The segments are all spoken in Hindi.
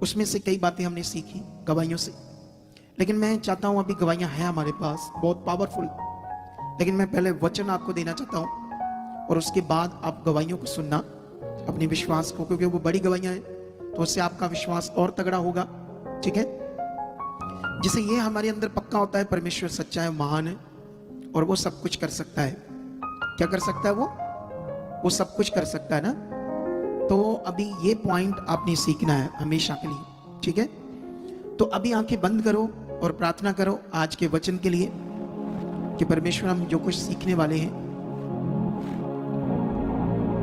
उसमें से कई बातें हमने सीखी गवाहियों से। लेकिन मैं चाहता हूं, अभी गवाहियां हैं हमारे पास बहुत पावरफुल, लेकिन मैं पहले वचन आपको देना चाहता हूं और उसके बाद आप गवाहियों को सुनना, अपने विश्वास को, क्योंकि वो बड़ी गवाहियां हैं तो उससे आपका विश्वास और तगड़ा होगा। ठीक है? जिसे ये हमारे अंदर पक्का होता है परमेश्वर सच्चा है, महान है और वो सब कुछ कर सकता है। क्या कर सकता है? वो सब कुछ कर सकता है ना। तो अभी ये पॉइंट आपने सीखना है हमेशा के लिए। ठीक है? तो अभी आंखें बंद करो और प्रार्थना करो आज के वचन के लिए कि परमेश्वर हम जो कुछ सीखने वाले हैं।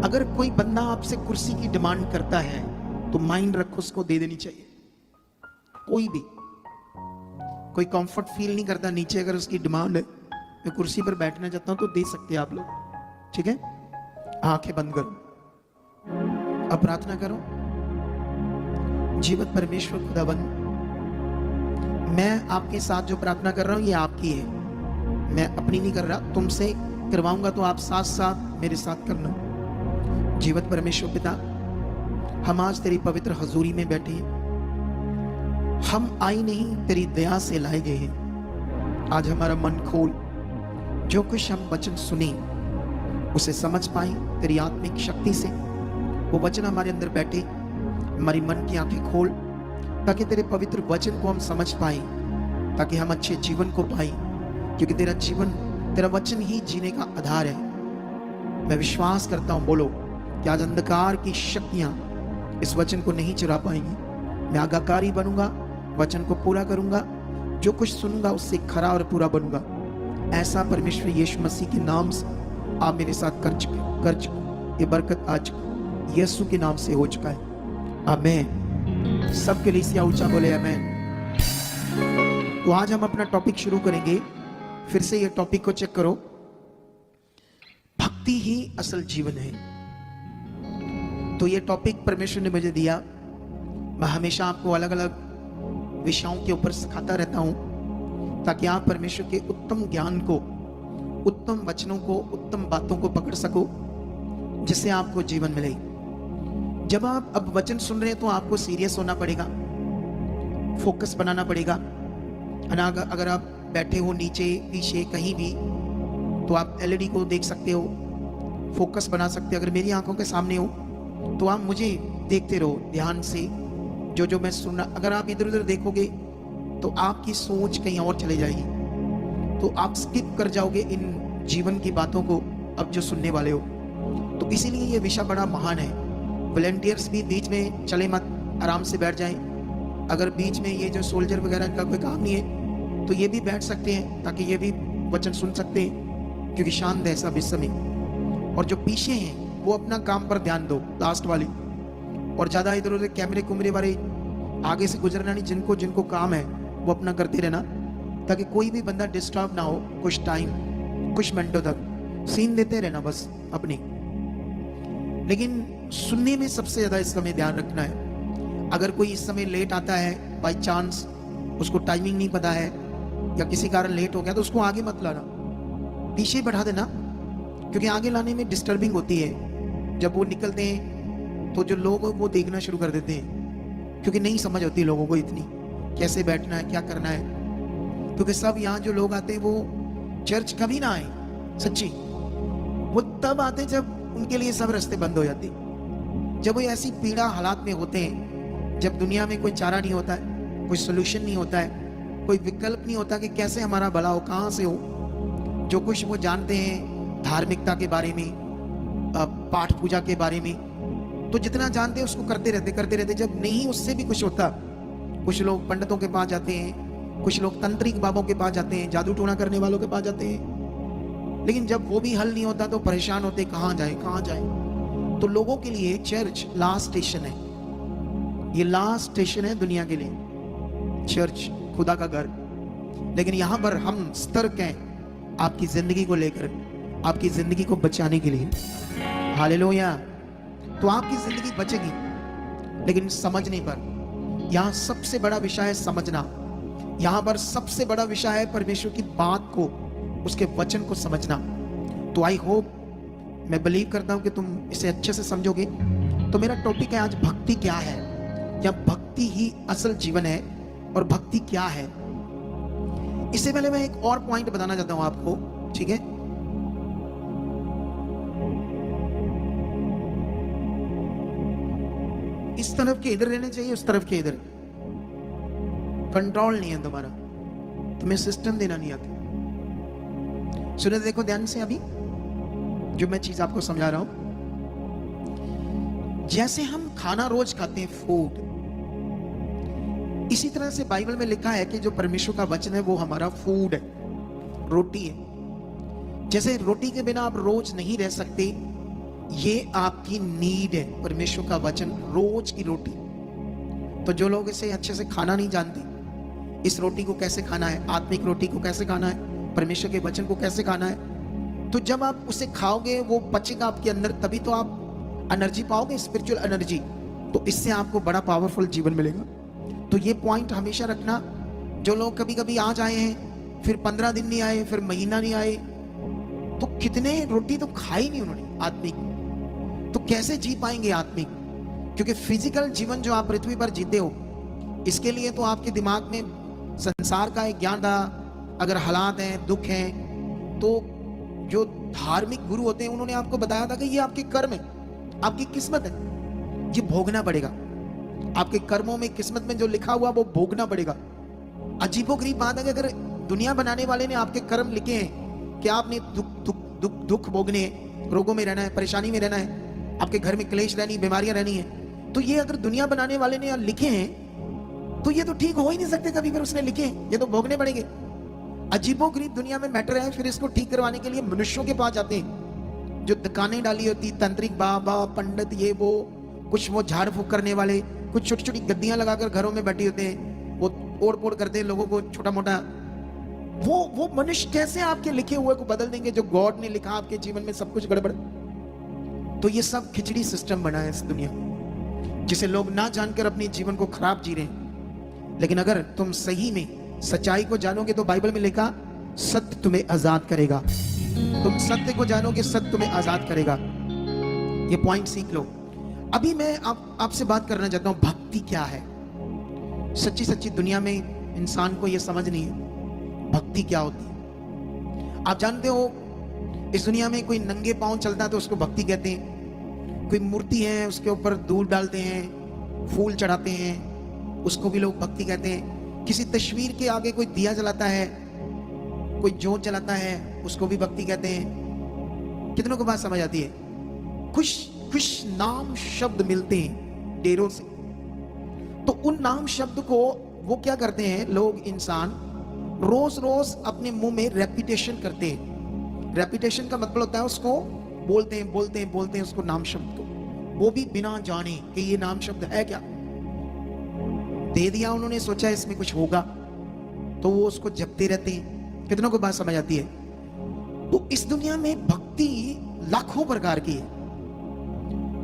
अगर कोई बंदा आपसे कुर्सी की डिमांड करता है तो माइंड रखो, उसको दे देनी चाहिए। कोई भी, कोई कंफर्ट फील नहीं करता नीचे, अगर उसकी डिमांड है मैं कुर्सी पर बैठना चाहता हूं तो दे सकते हैं आप लोग। ठीक है? आंखें बंद करो, अब प्रार्थना करो। जीवत परमेश्वर खुदाबंद, मैं आपके साथ जो प्रार्थना कर रहा हूं ये आपकी है, मैं अपनी नहीं कर रहा, तुमसे करवाऊंगा तो आप साथ साथ मेरे साथ करना। जीवत परमेश्वर पिता, हम आज तेरी पवित्र हजूरी में बैठे हैं। हम आई नहीं, तेरी दया से लाए गए हैं। आज हमारा मन खोल, जो कुछ हम वचन सुने उसे समझ पाए तेरी आत्मिक शक्ति से। वो वचन हमारे अंदर बैठे, हमारी मन की आंखें खोल ताकि तेरे पवित्र वचन को हम समझ पाए, ताकि हम अच्छे जीवन को पाए, क्योंकि तेरा जीवन, तेरा वचन ही जीने का आधार है। मैं विश्वास करता हूं, बोलो, कि आज अंधकार की शक्तियां इस वचन को नहीं चुरा पाएंगी। मैं आज्ञाकारी बनूंगा, वचन को पूरा करूंगा, जो कुछ सुनूंगा उससे खरा और पूरा बनूंगा। ऐसा परमेश्वर यीशु मसीह के नाम से आप मेरे साथ कर चुके। ये बरकत आज यीशु के नाम से हो चुका है। आमीन। सबके लिए सिया ऊंचा बोले आमीन। तो आज हम अपना टॉपिक शुरू करेंगे। फिर से ये टॉपिक को चेक करो, भक्ति ही असल जीवन है। तो ये टॉपिक परमेश्वर ने मुझे दिया। मैं हमेशा आपको अलग अलग विषयों के ऊपर सिखाता रहता हूं ताकि आप परमेश्वर के उत्तम ज्ञान को, उत्तम वचनों को, उत्तम बातों को पकड़ सको, जिससे आपको जीवन मिले। जब आप अब वचन सुन रहे हैं तो आपको सीरियस होना पड़ेगा, फोकस बनाना पड़ेगा। अगर आप बैठे हो नीचे पीछे कहीं भी तो आप एलईडी को देख सकते हो, फोकस बना सकते हो। अगर मेरी आंखों के सामने हो तो आप मुझे देखते रहो ध्यान से, जो मैं सुन रहा। अगर आप इधर उधर देखोगे तो आपकी सोच कहीं और चले जाएगी, तो आप स्किप कर जाओगे इन जीवन की बातों को अब जो सुनने वाले हो। तो इसीलिए ये विषय बड़ा महान है। वॉलंटियर्स भी बीच में चले मत, आराम से बैठ जाएं। अगर बीच में ये जो सोल्जर वगैरह का कोई काम नहीं है तो ये भी बैठ सकते हैं, ताकि ये भी वचन सुन सकते हैं, क्योंकि शांत है सब इस समय। और जो पीछे हैं वो अपना काम पर ध्यान दो, लास्ट वाली, और ज्यादा इधर उधर कैमरे कुमरे वाले आगे से गुजरना नहीं। जिनको काम है वो अपना करते रहना, ताकि कोई भी बंदा डिस्टर्ब ना हो। कुछ टाइम, कुछ मिनटों तक सीन देते रहना बस अपनी। लेकिन सुनने में सबसे ज्यादा इस समय ध्यान रखना है। अगर कोई इस समय लेट आता है बाई चांस, उसको टाइमिंग नहीं पता है या किसी कारण लेट हो गया, तो उसको आगे मत लाना, पीछे बढ़ा देना, क्योंकि आगे लाने में डिस्टर्बिंग होती है। जब वो निकलते हैं तो जो लोग वो देखना शुरू कर देते हैं, क्योंकि नहीं समझ होती लोगों को इतनी कैसे बैठना है, क्या करना है। क्योंकि सब यहाँ जो लोग आते हैं वो चर्च कभी ना आए, सच्ची, वो तब आते जब उनके लिए सब रास्ते बंद हो जाते, जब वो ऐसी पीड़ा हालात में होते हैं, जब दुनिया में कोई चारा नहीं होता है, कोई सोल्यूशन नहीं होता है, कोई विकल्प नहीं होता कि कैसे हमारा भला हो, कहाँ से हो। जो कुछ वो जानते हैं धार्मिकता के बारे में, पाठ पूजा के बारे में, तो जितना जानते हैं उसको करते रहते। जब नहीं उससे भी कुछ होता, कुछ लोग पंडितों के पास जाते हैं, कुछ लोग तंत्रिक बाबों के पास जाते हैं, जादू टोना करने वालों के पास जाते हैं। लेकिन जब वो भी हल नहीं होता तो परेशान होते, कहाँ जाए। तो लोगों के लिए चर्च लास्ट स्टेशन है। ये लास्ट स्टेशन है दुनिया के लिए, चर्च, खुदा का घर। लेकिन यहां पर हम सतर्क हैं आपकी जिंदगी को लेकर, आपकी जिंदगी को बचाने के लिए। हालेलुया। तो आपकी जिंदगी बचेगी, लेकिन समझने पर। यहां सबसे बड़ा विषय है समझना। यहां पर सबसे बड़ा विषय है परमेश्वर की बात को, उसके वचन को समझना। तो आई होप, मैं बिलीव करता हूं कि तुम इसे अच्छे से समझोगे। तो मेरा टॉपिक है आज, भक्ति क्या है, क्या भक्ति ही असल जीवन है और भक्ति क्या है। इससे पहले मैं एक और पॉइंट बताना चाहता हूं आपको, ठीक है। इस तरफ के इधर रहने चाहिए, उस तरफ के इधर। कंट्रोल नहीं है तुम्हारा, तुम्हें सिस्टम देना नहीं आता। सुने देखो ध्यान से, अभी जो मैं चीज आपको समझा रहा हूं। जैसे हम खाना रोज खाते हैं, फूड, इसी तरह से बाइबल में लिखा है कि जो परमेश्वर का वचन है वो हमारा फूड है, रोटी है। जैसे रोटी के बिना आप रोज नहीं रह सकते, ये आपकी नीड है, परमेश्वर का वचन, रोज की रोटी। तो जो लोग इसे अच्छे से खाना नहीं जानते, इस रोटी को कैसे खाना है, आत्मिक रोटी को कैसे खाना है, परमेश्वर के वचन को कैसे खाना है, तो जब आप उसे खाओगे वो पचेगा आपके अंदर, तभी तो आप एनर्जी पाओगे, स्पिरिचुअल एनर्जी। तो इससे आपको बड़ा पावरफुल जीवन मिलेगा। तो ये पॉइंट हमेशा रखना। जो लोग कभी कभी आज आए हैं, फिर 15 दिन नहीं आए, फिर महीना नहीं आए, तो कितने रोटी तो खाई नहीं उन्होंने आत्मिक, तो कैसे जी पाएंगे आत्मिक। क्योंकि फिजिकल जीवन जो आप पृथ्वी पर जीते हो, इसके लिए तो आपके दिमाग में संसार का एक ज्ञान था। अगर हालात हैं, दुख हैं, तो जो धार्मिक गुरु होते हैं उन्होंने आपको बताया था कि ये आपके कर्म है, आपकी किस्मत है, ये भोगना पड़ेगा। आपके कर्मों में, किस्मत में जो लिखा हुआ वो भोगना पड़ेगा। अजीबोगरीब बात है कि अगर दुनिया बनाने वाले ने आपके कर्म लिखे हैं कि आपने दुख भोगने, रोगों में रहना है, परेशानी में रहना है, आपके घर में क्लेश रहनी, बीमारियां रहनी है, तो ये अगर दुनिया बनाने वाले ने लिखे हैं तो ये तो ठीक हो ही नहीं सकते कभी, फिर उसने लिखे हैं, ये तो भोगने पड़ेंगे। अजीबोगरीब दुनिया में मैटर है। फिर इसको ठीक करवाने के लिए मनुष्यों के पास जाते हैं, जो दुकानें डाली होती, तांत्रिक बाबा, पंडित, ये वो, कुछ वो झाड़ फूक करने वाले, कुछ छोटी छोटी गद्दियां लगाकर घरों में बैठे होते हैं, वो ओढ़ पोड़ करते हैं लोगों को, छोटा मोटा। वो मनुष्य कैसे आपके लिखे हुए को बदल देंगे, जो गॉड ने लिखा आपके जीवन में सब कुछ गड़बड़। तो ये सब खिचड़ी सिस्टम बना है इस दुनिया, जिसे लोग ना जानकर अपने जीवन को खराब जी रहे हैं। लेकिन अगर तुम सही में सच्चाई को जानोगे तो बाइबल में लिखा, सत्य तुम्हें आजाद करेगा। तुम सत्य को जानोगे, सत्य तुम्हें आजाद करेगा। ये पॉइंट सीख लो। अभी मैं आपसे बात करना चाहता हूं, भक्ति क्या है। सच्ची सच्ची दुनिया में इंसान को यह समझ नहीं है भक्ति क्या होती है। आप जानते हो, इस दुनिया में कोई नंगे पांव चलता है तो उसको भक्ति कहते हैं। कोई मूर्ति है, उसके ऊपर दूध डालते हैं, फूल चढ़ाते हैं, उसको भी लोग भक्ति कहते हैं। किसी तस्वीर के आगे कोई दिया जलाता है, कोई जोत जलाता है, उसको भी भक्ति कहते हैं। कितनों को बात समझ आती है। कुछ नाम शब्द मिलते हैं ढेरों से, तो उन नाम शब्द को वो क्या करते हैं लोग, इंसान रोज रोज अपने मुंह में रेपिटेशन करते हैं। रेपिटेशन का मतलब होता है उसको बोलते हैं उसको, नाम शब्द को, वो भी बिना जाने कि ये नाम शब्द है क्या। दे दिया उन्होंने, सोचा इसमें कुछ होगा, तो वो उसको जपते रहते हैं। कितनों को बात समझ आती है। तो इस दुनिया में भक्ति लाखों प्रकार की है।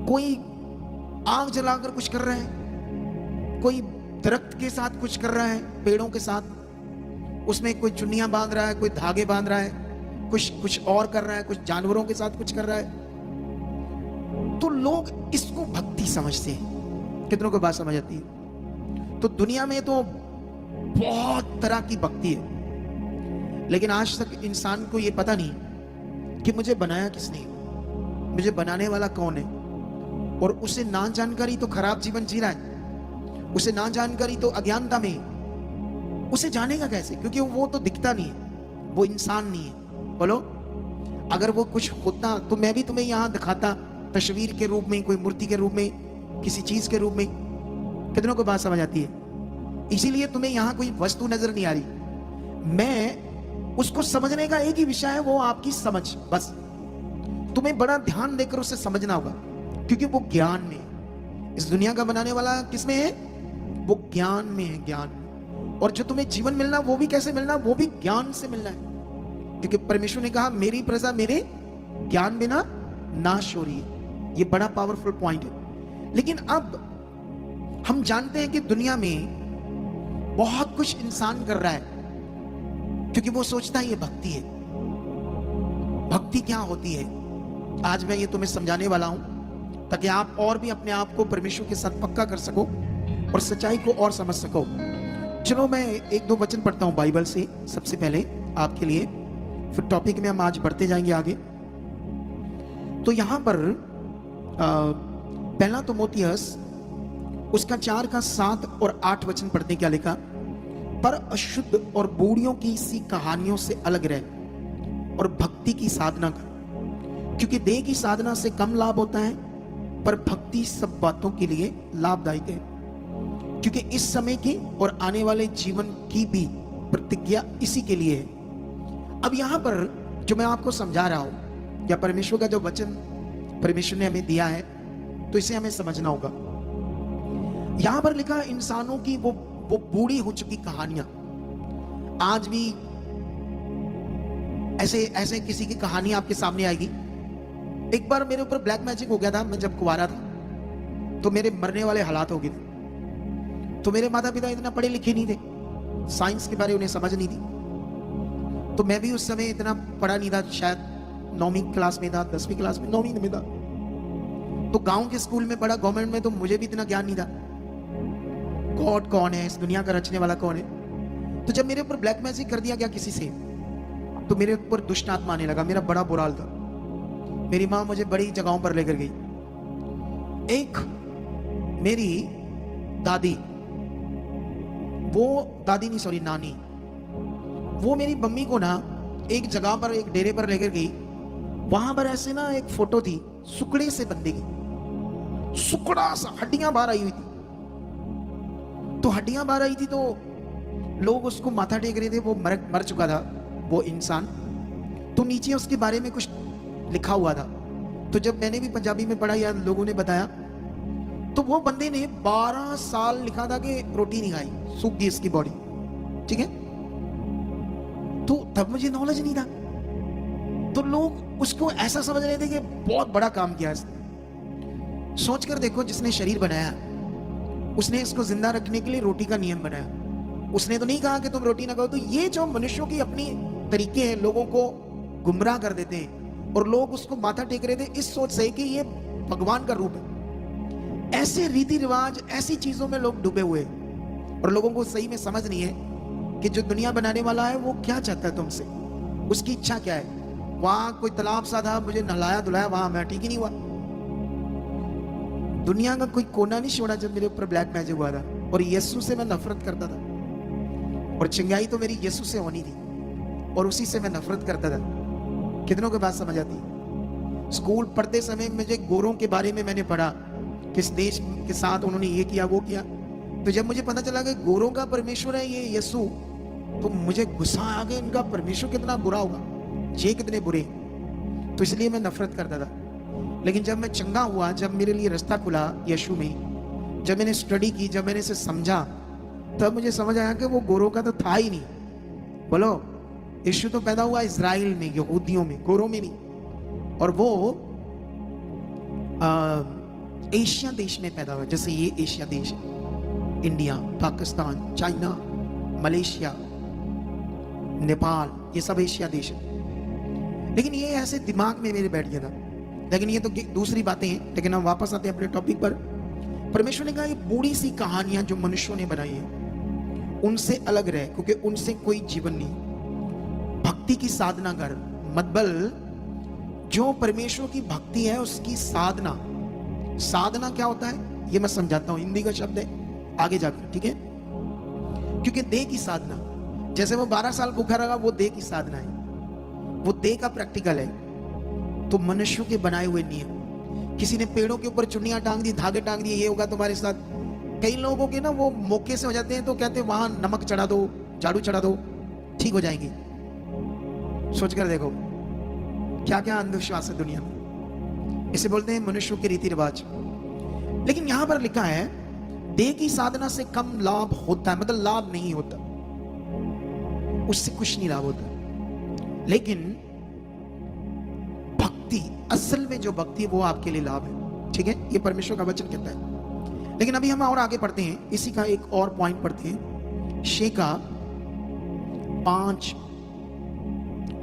कोई आग जलाकर कुछ कर रहा है, कोई दरख्त के साथ कुछ कर रहा है, पेड़ों के साथ, उसमें कोई चुन्नियां बांध रहा है, कोई धागे बांध रहा है, कुछ और कर रहा है, कुछ जानवरों के साथ कुछ कर रहा है। तो लोग इसको भक्ति समझते हैं। कितनों को बात समझ आती है। तो दुनिया में तो बहुत तरह की भक्ति है, लेकिन आज तक इंसान को यह पता नहीं कि मुझे बनाया किसने, मुझे बनाने वाला कौन है। और उसे ना जानकारी तो खराब जीवन जी रहा है, उसे ना जानकारी तो अज्ञानता में। उसे जानेगा कैसे, क्योंकि वो तो दिखता नहीं है, वो इंसान नहीं है। बोलो, अगर वो कुछ होता तो मैं भी तुम्हें यहां दिखाता, तस्वीर के रूप में, कोई मूर्ति के रूप में, किसी चीज के रूप में। कितनों को बात समझ आती है। इसीलिए तुम्हें यहां कोई वस्तु नजर नहीं आ रही। मैं उसको समझने का एक ही विषय है, वो आपकी समझ। बस तुम्हें बड़ा ध्यान देकर उसे समझना होगा, क्योंकि वो ज्ञान में है। इस दुनिया का बनाने वाला किसमें है, वो ज्ञान में है, ज्ञान। और जो तुम्हें जीवन मिलना, वो भी कैसे मिलना, वो भी ज्ञान से मिलना है। क्योंकि परमेश्वर ने कहा, मेरी प्रजा मेरे ज्ञान बिना नाश हो रही है। ये बड़ा पावरफुल पॉइंट है। लेकिन अब हम जानते हैं कि दुनिया में बहुत कुछ इंसान कर रहा है, क्योंकि वो सोचता है ये भक्ति है। भक्ति क्या होती है, आज मैं ये तुम्हें समझाने वाला हूं, ताकि आप और भी अपने आप को परमेश्वर के साथ पक्का कर सको। और सच्चाई को और समझ सको। चलो मैं एक दो वचन पढ़ता हूं बाइबल से सबसे पहले आपके लिए, फिर टॉपिक में हम आज बढ़ते जाएंगे आगे। तो यहां पर पहला तिमोथियस उसका 4 का 7 और 8 वचन पढ़ते क्या लिखा, पर अशुद्ध और बूढ़ियों की सी कहानियों से अलग रह और भक्ति की साधना कर, क्योंकि देह की साधना से कम लाभ होता है, पर भक्ति सब बातों के लिए लाभदायक है, क्योंकि इस समय की और आने वाले जीवन की भी प्रतिज्ञा इसी के लिए है। अब यहां पर जो मैं आपको समझा रहा हूं, या परमेश्वर का जो वचन परमेश्वर ने हमें दिया है, तो इसे हमें समझना होगा। यहां पर लिखा इंसानों की वो बूढ़ी हो चुकी कहानियां। आज भी ऐसे ऐसे किसी की कहानी आपके सामने आएगी। एक बार मेरे ऊपर ब्लैक मैजिक हो गया था, मैं जब कुंवारा था, तो मेरे मरने वाले हालात हो गए थे। तो मेरे माता पिता इतना पढ़े लिखे नहीं थे, साइंस के बारे उन्हें समझ नहीं थी। तो मैं भी उस समय इतना पढ़ा नहीं था, शायद 9वीं क्लास में था, 10वीं क्लास में, 9वीं में था। तो गांव के स्कूल में पढ़ा, गवर्नमेंट में, तो मुझे भी इतना ज्ञान नहीं था गॉड कौन है, इस दुनिया का रचने वाला कौन है। तो जब मेरे ऊपर ब्लैक मैजिक कर दिया गया किसी से, तो मेरे ऊपर दुष्ट आत्मा आने लगा। मेरा बड़ा बुरा हाल था। मेरी माँ मुझे बड़ी जगहों पर लेकर गई। एक मेरी दादी, नानी, वो मेरी मम्मी को ना एक जगह पर, एक डेरे पर लेकर गई। वहां पर ऐसे ना एक फोटो थी सुकड़े से बंदे की, सुकड़ा सा, हड्डियां बाहर आई हुई थी। तो हड्डियां बाहर आई थी, तो लोग उसको माथा टेक रहे थे। वो मर चुका था वो इंसान। तो नीचे उसके बारे में कुछ लिखा हुआ था। तो जब मैंने भी पंजाबी में पढ़ा या लोगों ने बताया, तो वो बंदे ने 12 साल लिखा था कि रोटी नहीं खाई, सूख गई इसकी बॉडी। ठीक है, तो तब मुझे नॉलेज नहीं था। तो लोग उसको ऐसा समझ रहे थे कि बहुत बड़ा काम किया इसने। सोचकर देखो, जिसने शरीर बनाया, उसने इसको जिंदा रखने के लिए रोटी का नियम बनाया। उसने तो नहीं कहा कि तुम रोटी ना खाओ। तो ये जो मनुष्यों की अपनी तरीके हैं, लोगों को गुमराह कर देते हैं, और लोग उसको माथा टेक रहे थे इस सोच से कि ये भगवान का रूप है। ऐसे रीति रिवाज, ऐसी चीजों में लोग डूबे हुए, और लोगों को सही में समझ नहीं है कि जो दुनिया बनाने वाला है वो क्या चाहता है तुमसे, उसकी इच्छा क्या है। वहां कोई तालाब सा था, मुझे नहलाया धुलाया, वहां मैं ठीक ही नहीं हुआ। दुनिया का कोई कोना नहीं छोड़ा जब मेरे ऊपर ब्लैक मैजिक हुआ था। और यीशु से मैं नफरत करता था, और चिंगाई तो मेरी यीशु से होनी थी, और उसी से मैं नफरत करता था। कितनों के बात समझ आती है। स्कूल पढ़ते समय मुझे गोरों के बारे में मैंने पढ़ा, किस देश के साथ उन्होंने ये किया वो किया। तो जब मुझे पता चला कि गोरों का परमेश्वर है ये यीशु, तो मुझे गुस्सा आ गया, इनका परमेश्वर कितना बुरा होगा, ये कितने बुरे। तो इसलिए मैं नफरत करता था। लेकिन जब मैं चंगा हुआ, जब मेरे लिए रास्ता खुला यीशु में, जब मैंने स्टडी की, जब मैंने इसे समझा, तब मुझे समझ आया कि वो गोरों का तो था ही नहीं। बोलो, यीशु तो पैदा हुआ इजराइल में, यहूदियों में, गोरों में नहीं। और वो एशिया देश में पैदा हुआ। जैसे ये एशिया देश है, India, Pakistan, China, Malaysia, Nepal, ये सब एशिया देश है। लेकिन ये ऐसे दिमाग में मेरे बैठ गया था। लेकिन ये तो दूसरी बातें हैं। लेकिन हम वापस आते हैं अपने टॉपिक पर। परमेश्वर ने कहा ये बूढ़ी सी कहानियां जो मनुष्यों ने बनाई है, उनसे अलग रहे, क्योंकि उनसे कोई जीवन नहीं। भक्ति की साधना कर, मतलब जो परमेश्वर की भक्ति है उसकी साधना। साधना क्या होता है ये मैं समझाता हूं। हिंदी का शब्द है, आगे जाकर, ठीक है। क्योंकि देह की साधना, जैसे वो 12 साल भूखा रहा, वो देह की साधना है, वो देह का प्रैक्टिकल है। तो मनुष्यों के बनाए हुए नियम, किसी ने पेड़ों के ऊपर चुन्नियां टांग दी, धागे टांग दिए, ये होगा तुम्हारे साथ। कई लोगों के ना वो मौके से हो जाते हैं, तो कहते हैं वहां नमक चढ़ा दो, झाड़ू चढ़ा दो, ठीक हो जाएंगे। सोचकर देखो क्या क्या अंधविश्वास है दुनिया में। इसे बोलते हैं मनुष्यों के रीति रिवाज। लेकिन यहां पर लिखा है देह की साधना से कम लाभ होता है, मतलब लाभ नहीं होता, उससे कुछ नहीं लाभ होता। लेकिन भक्ति, असल में जो भक्ति है वो आपके लिए लाभ है, ठीक है। ये परमेश्वर का वचन कहता है। लेकिन अभी हम और आगे पढ़ते हैं, इसी का एक और पॉइंट पढ़ते हैं। 6 का 5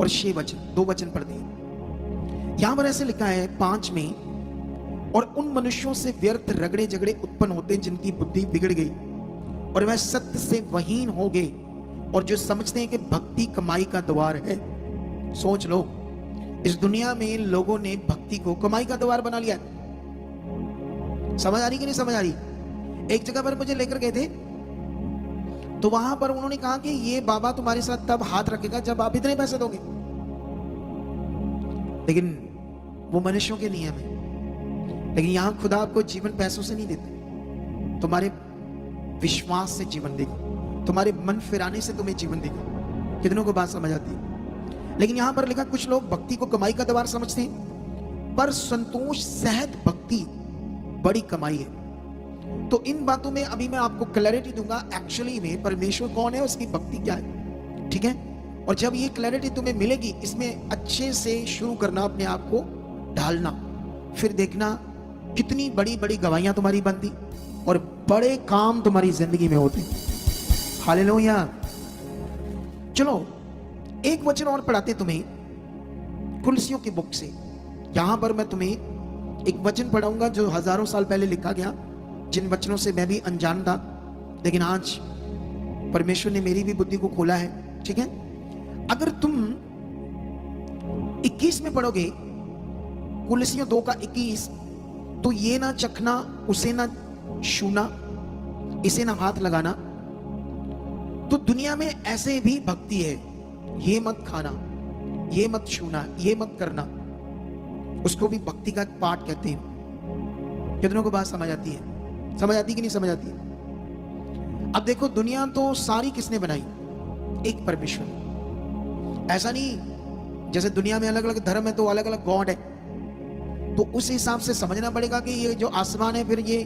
और 6 वचन, 2 वचन पढ़ते हैं। यहां पर ऐसे लिखा है 5 में, और उन मनुष्यों से व्यर्थ रगड़े झगड़े उत्पन्न होते हैं जिनकी बुद्धि बिगड़ गई और वह सत्य से वहीन हो गए और जो समझते हैं कि भक्ति कमाई का द्वार है। सोच लो, इस दुनिया में लोगों ने भक्ति को कमाई का द्वार बना लिया। समझ आ रही कि नहीं समझ आ रही? एक जगह पर मुझे लेकर गए थे, तो वहां पर उन्होंने कहा कि ये बाबा तुम्हारे साथ तब हाथ रखेगा जब आप इतने पैसे दोगे। लेकिन वो मनुष्यों के नियम है। लेकिन यहां खुदा आपको जीवन पैसों से नहीं देता, तुम्हारे विश्वास से जीवन देगा, तुम्हारे मन फिराने से तुम्हें जीवन देगा। कितनों को बात समझ आती है? लेकिन यहां पर लिखा, कुछ लोग भक्ति को कमाई का द्वार समझते हैं, पर संतोष सहित भक्ति बड़ी कमाई है। तो इन बातों में अभी मैं आपको क्लैरिटी दूंगा, एक्चुअली में परमेश्वर कौन है, उसकी भक्ति क्या है। ठीक है? और जब ये क्लैरिटी तुम्हें मिलेगी, इसमें अच्छे से शुरू करना, अपने आप को ढालना, फिर देखना कितनी बड़ी बड़ी गवाहियां तुम्हारी बनती और बड़े काम तुम्हारी जिंदगी में होते। हालेलुया। चलो एक वचन और पढ़ाते तुम्हें कुलसियों की बुक से। यहां पर मैं तुम्हें एक वचन पढ़ाऊंगा जो हजारों साल पहले लिखा गया, जिन वचनों से मैं भी अनजान था, लेकिन आज परमेश्वर ने मेरी भी बुद्धि को खोला है। ठीक है? अगर तुम 21 में पढ़ोगे, कुलसियों 2 का 21, तो ये ना चखना, उसे ना छूना, इसे ना हाथ लगाना। तो दुनिया में ऐसे भी भक्ति है, ये मत खाना, ये मत छूना, ये मत करना, उसको भी भक्ति का एक पार्ट कहते हैं। कितनों को बात समझ आती है? समझ आती कि नहीं समझ आती है? अब देखो, दुनिया तो सारी किसने बनाई? एक परमेश्वर। ऐसा नहीं जैसे दुनिया में अलग अलग धर्म है तो अलग अलग गॉड है, तो उस हिसाब से समझना पड़ेगा कि ये जो आसमान है फिर ये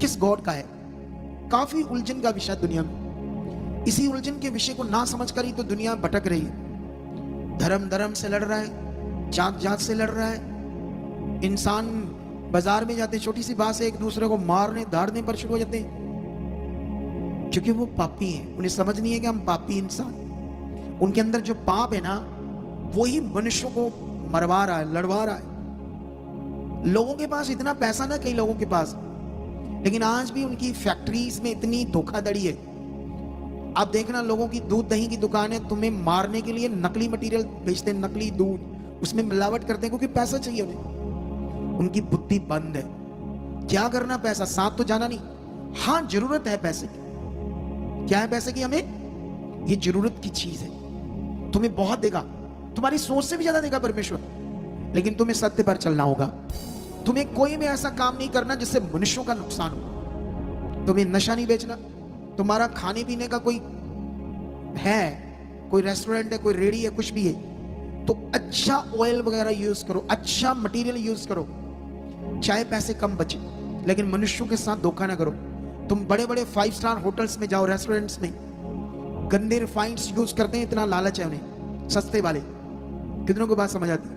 किस गॉड का है। काफी उलझन का विषय दुनिया में। इसी उलझन के विषय को ना समझ कर ही तो दुनिया भटक रही है। धर्म धर्म से लड़ रहा है, जात जात से लड़ रहा है। इंसान बाजार में जाते, छोटी सी बात से एक दूसरे को मारने धाड़ने पर शुरू हो जाते हैं, क्योंकि वो पापी हैं। उन्हें समझ नहीं है कि हम पापी इंसान, उनके अंदर जो पाप है ना, वही मनुष्यों को मरवा रहा है, लड़वा रहा है। लोगों के पास इतना पैसा ना, कई लोगों के पास, लेकिन आज भी उनकी फैक्ट्रीज में इतनी धोखाधड़ी है। आप देखना, लोगों की दूध दही की दुकान है, तुम्हें मारने के लिए नकली मटेरियल बेचते हैं, नकली दूध, उसमें मिलावट करते हैं क्योंकि पैसा चाहिए उन्हें। उनकी बुद्धि बंद है। क्या करना, पैसा साथ तो जाना नहीं। हाँ, जरूरत है पैसे की। क्या है पैसे की? हमें ये जरूरत की चीज है। तुम्हें बहुत देगा, तुम्हारी सोच से भी ज्यादा देगा परमेश्वर, लेकिन तुम्हें सत्य पर चलना होगा। तुम्हें कोई भी ऐसा काम नहीं करना जिससे मनुष्यों का नुकसान हो। तुम्हें नशा नहीं बेचना। तुम्हारा खाने पीने का कोई है, कोई रेस्टोरेंट है, कोई रेडी है, कुछ भी है, तो अच्छा ऑयल वगैरह यूज करो, अच्छा मटेरियल यूज करो, चाहे पैसे कम बचे, लेकिन मनुष्यों के साथ धोखा ना करो। तुम बड़े बड़े 5 स्टार होटल्स में जाओ, रेस्टोरेंट्स में, गंदे रिफाइंड्स यूज करते हैं, इतना लालच है उन्हें, सस्ते वाले। कितनों को बात समझ आती है?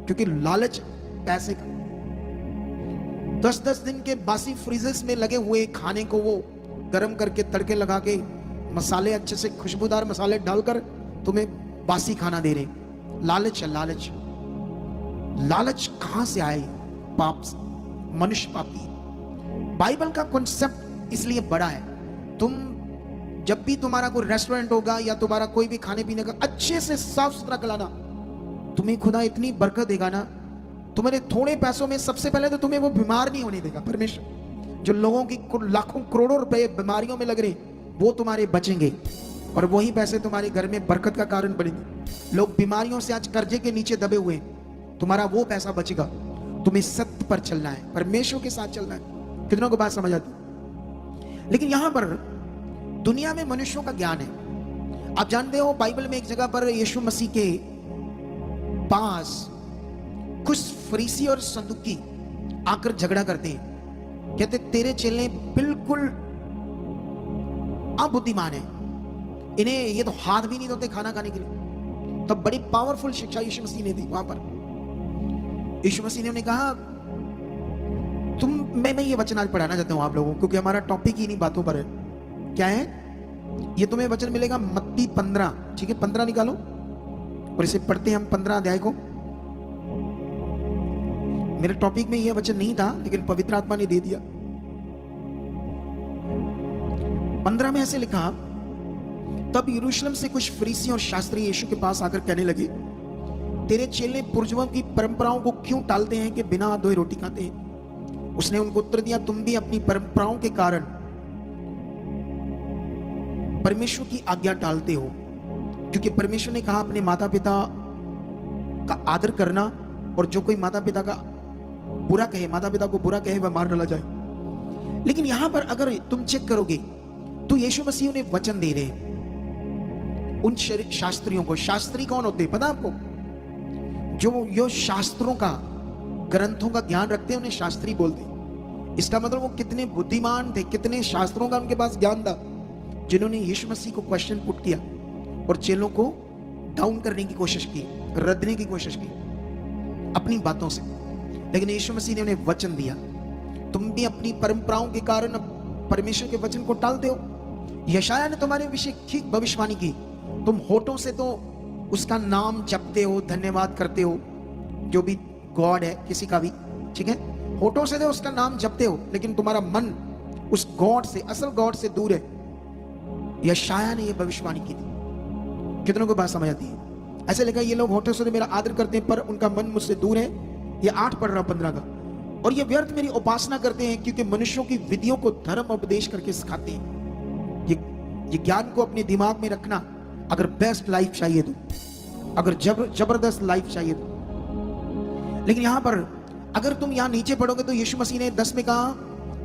क्योंकि लालच पैसे का। 10-10 दिन के बासी फ्रीजर्स में लगे हुए खाने को वो गर्म करके तड़के लगा के मसाले अच्छे से खुशबूदार मसाले डालकर तुम्हें बासी खाना दे रहे। लालच है, लालच। लालच कहां से आए? पाप से। मनुष्य पापी। बाइबल का कॉन्सेप्ट इसलिए बड़ा है। तुम जब भी तुम्हारा कोई रेस्टोरेंट होगा या तुम्हारा कोई भी खाने पीने का अच्छे से साफ सुथरा खिलाना, तुम्हें खुदा इतनी बरकत देगा ना। तुम्हारे थोड़े पैसों में सबसे पहले तो तुम्हें वो बीमार नहीं होने देगा परमेश्वर। जो लोगों की लाखों करोड़ों रुपए बीमारियों में लग रहे, वो तुम्हारे बचेंगे और वही पैसे तुम्हारे घर में बरकत का कारण बनेंगे। लोग बीमारियों से आज कर्जे के नीचे दबे हुए, तुम्हारा वो पैसा बचेगा। तुम्हें सत्य पर चलना है, परमेश्वर के साथ चलना है। कितनों को बात समझ आती? लेकिन यहां पर दुनिया में मनुष्यों का ज्ञान है। आप जानते हो, बाइबल में एक जगह पर यीशु मसीह के पास कुछ फरीसी और सदूकी आकर झगड़ा करते हैं। कहते तेरे चेले बिल्कुल अबुद्धिमान है, इन्हें ये तो हाथ भी नहीं धोते खाना खाने के लिए। तो बड़ी पावरफुल शिक्षा यीशु मसीह ने दी वहां पर। यीशु मसीह ने उन्हें कहा, मैं ये वचन आज पढ़ाना चाहता हूं आप लोगों को, क्योंकि हमारा टॉपिक ही नहीं बातों पर है। क्या है ये? तुम्हें वचन मिलेगा मत्ती 15, ठीक है? 15 निकालो और इसे पढ़ते हैं हम 15 अध्याय को। मेरे टॉपिक में यह वचन नहीं था, लेकिन पवित्र आत्मा ने दे दिया। 15 में ऐसे लिखा, तब यरूशलेम से कुछ फरीसी और शास्त्री यीशु के पास आकर कहने लगे, तेरे चेले पूर्वजों की परंपराओं को क्यों टालते हैं कि बिना हाथ धोए रोटी खाते हैं? उसने उनको उत्तर दिया, तुम भी अपनी परंपराओं के कारण परमेश्वर की आज्ञा टालते हो, क्योंकि परमेश्वर ने कहा अपने माता पिता का आदर करना, और जो कोई माता पिता का बुरा कहे, माता पिता को बुरा कहे, वह मार डाला जाए। लेकिन यहां पर अगर तुम चेक करोगे तो यीशु मसीह उन्हें वचन दे रहे हैं उन शास्त्रियों को। शास्त्री कौन होते हैं पता आपको? जो शास्त्रों का, ग्रंथों का ज्ञान रखते हैं उन्हें शास्त्री बोलते हैं। इसका मतलब वो कितने बुद्धिमान थे, कितने शास्त्रों का उनके पास ज्ञान था, जिन्होंने यीशु मसीह को क्वेश्चन पुट किया और चेलों को डाउन करने की कोशिश की, रदने की कोशिश की अपनी बातों से। लेकिन यीशु मसीह ने उन्हें वचन दिया, तुम भी अपनी परंपराओं के कारण परमेश्वर के वचन को टालते हो। यशायाह ने तुम्हारे विषय ठीक भविष्यवाणी की, तुम होठों से तो उसका नाम जपते हो, धन्यवाद करते हो, जो भी गॉड है किसी का भी, ठीक है, होठों से तो उसका नाम जपते हो, लेकिन तुम्हारा मन उस गॉड से, असल गॉड से दूर है। यशायाह ने यह भविष्यवाणी की थी। कितनों को बात समझ आती है? ऐसे लिखा, ये लोग होठों से मेरा आदर करते हैं पर उनका मन मुझसे दूर है। ये 8 पढ़ रहा 15 का। और ये व्यर्थ मेरी उपासना करते हैं, क्योंकि मनुष्यों की विधियों को धर्म उपदेश करके सिखाते हैं। ये ज्ञान को अपने दिमाग में रखना, अगर बेस्ट लाइफ चाहिए तो, अगर जबरदस्त लाइफ चाहिए तो। लेकिन यहां पर अगर तुम यहां नीचे पढ़ोगे तो यीशु मसीह ने 10 में कहा,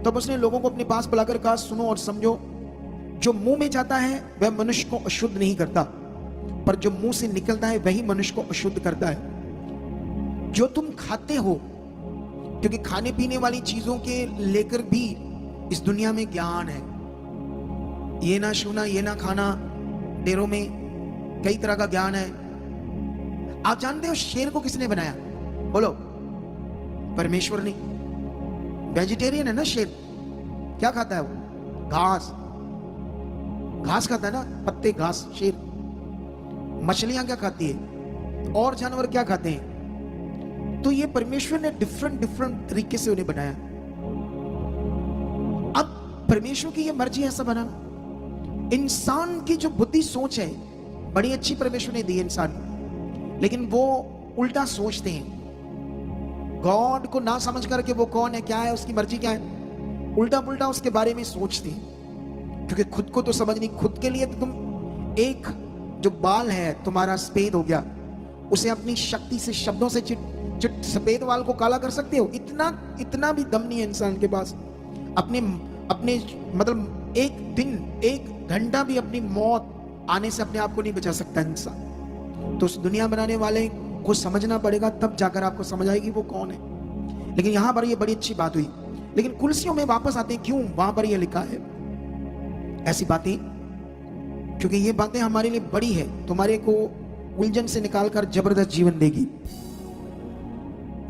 तब उसने लोगों को अपने पास बुलाकर कहा, सुनो और समझो, जो मुंह में जाता है वह मनुष्य को अशुद्ध नहीं करता, पर जो मुंह से निकलता है वही मनुष्य को अशुद्ध करता है। जो तुम खाते हो, क्योंकि खाने पीने वाली चीजों के लेकर भी इस दुनिया में ज्ञान है। ये ना छूना, ये ना खाना, डेरों में कई तरह का ज्ञान है। आप जानते हो शेर को किसने बनाया? बोलो। परमेश्वर ने। वेजिटेरियन है ना शेर, क्या खाता है वो? घास। घास खाता है ना, पत्ते, घास शेर। मछलियां क्या खाती है? और जानवर क्या खाते हैं? तो ये परमेश्वर ने डिफरेंट तरीके से उन्हें बनाया। अब परमेश्वर की ये मर्जी है ऐसा बनाना। इंसान की जो बुद्धि सोच है बड़ी अच्छी परमेश्वर ने दी इंसान, लेकिन वो उल्टा सोचते हैं। गॉड को ना समझ करके वो कौन है, क्या है, उसकी मर्जी क्या है, उल्टा पुल्टा उसके बारे में सोचते हैं। क्योंकि खुद को तो समझ नहीं। खुद के लिए तो तुम एक जो बाल है तुम्हारा सफेद हो गया, उसे अपनी शक्ति से, शब्दों से चिट सफेद बाल को काला कर सकते हो? इतना भी दम नहीं है इंसान के पास। अपने मतलब एक दिन, एक घंटा भी अपनी मौत आने से अपने आप को नहीं बचा सकता इंसान। तो उस दुनिया बनाने वाले को समझना पड़ेगा, तब जाकर आपको समझ आएगी वो कौन है। लेकिन यहां पर ये बड़ी अच्छी बात हुई। लेकिन कुर्सियों में वापस आते हैं, क्यों? वहां पर ये लिखा है ऐसी बातें, क्योंकि ये बातें हमारे लिए बड़ी है, तुम्हारे को उलझन से निकालकर जबरदस्त जीवन देगी।